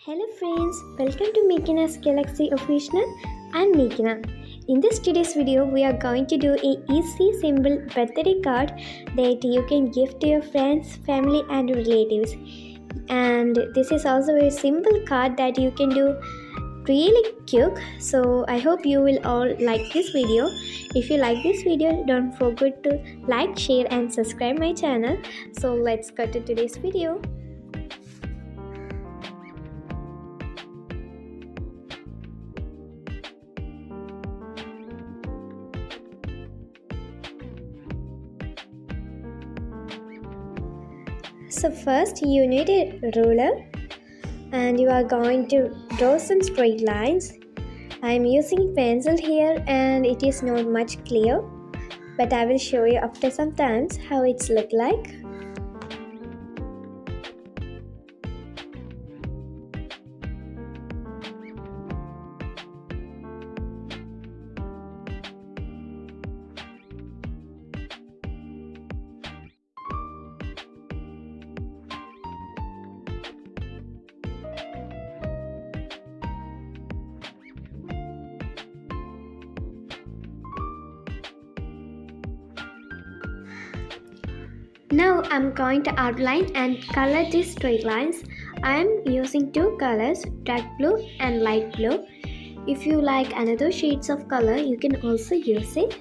Hello friends, welcome to Meekina's Galaxy Official. I'm Meekina. In this today's video, we are going to do a easy, simple birthday card that you can give to your friends, family and relatives. And this is also a simple card that you can do really quick. So I hope you will all like this video. If you like this video, don't forget to like, share and subscribe my channel. So let's go to today's video. So first you need a ruler and you are going to draw some straight lines. I am using pencil here and it is not much clear, but I will show you after some time how it's look like. Now I'm going to outline and color these straight lines. I am using two colors, dark blue and light blue. If you like another shades of color, you can also use it.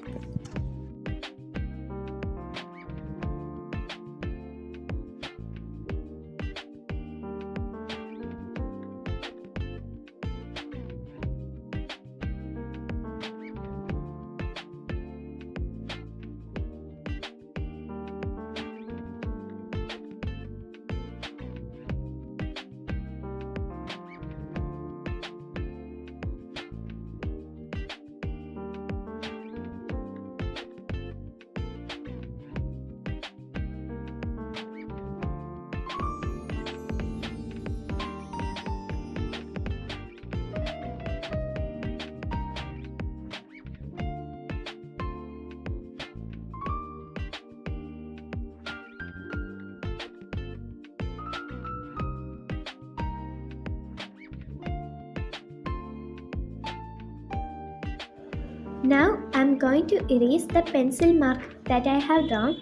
Now I'm going to erase the pencil mark that I have drawn.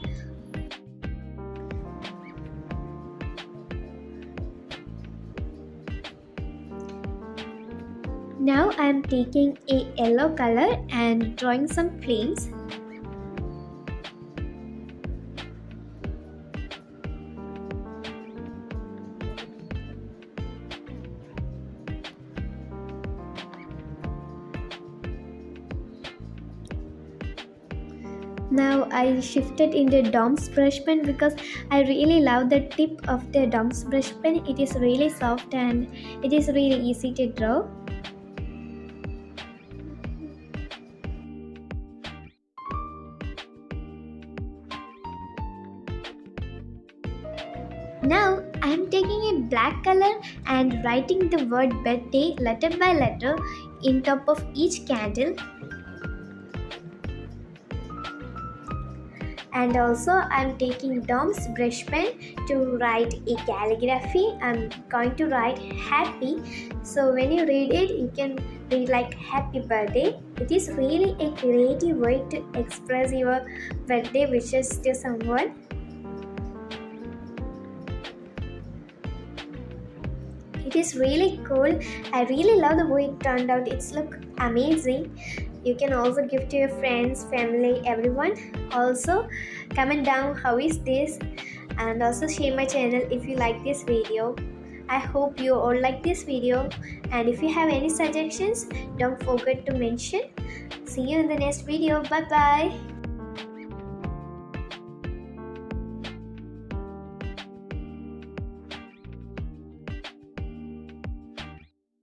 Now I am taking a yellow color and drawing some flames. Now I shifted into Dom's brush pen because I really love the tip of the Dom's brush pen. It is really soft and it is really easy to draw. Now I am taking a black color and writing the word birthday letter by letter in top of each candle. And also I'm taking Dom's brush pen to write a calligraphy. I'm going to write happy. So when you read it, you can read like happy birthday. It is really a creative way to express your birthday wishes to someone. It is really cool. I really love the way it turned out. It's look amazing. You can also give to your friends, family, everyone. Also comment down how is this and also share my channel if you like this video. I hope you all like this video, and if you have any suggestions, don't forget to mention. See you in the next video. Bye bye.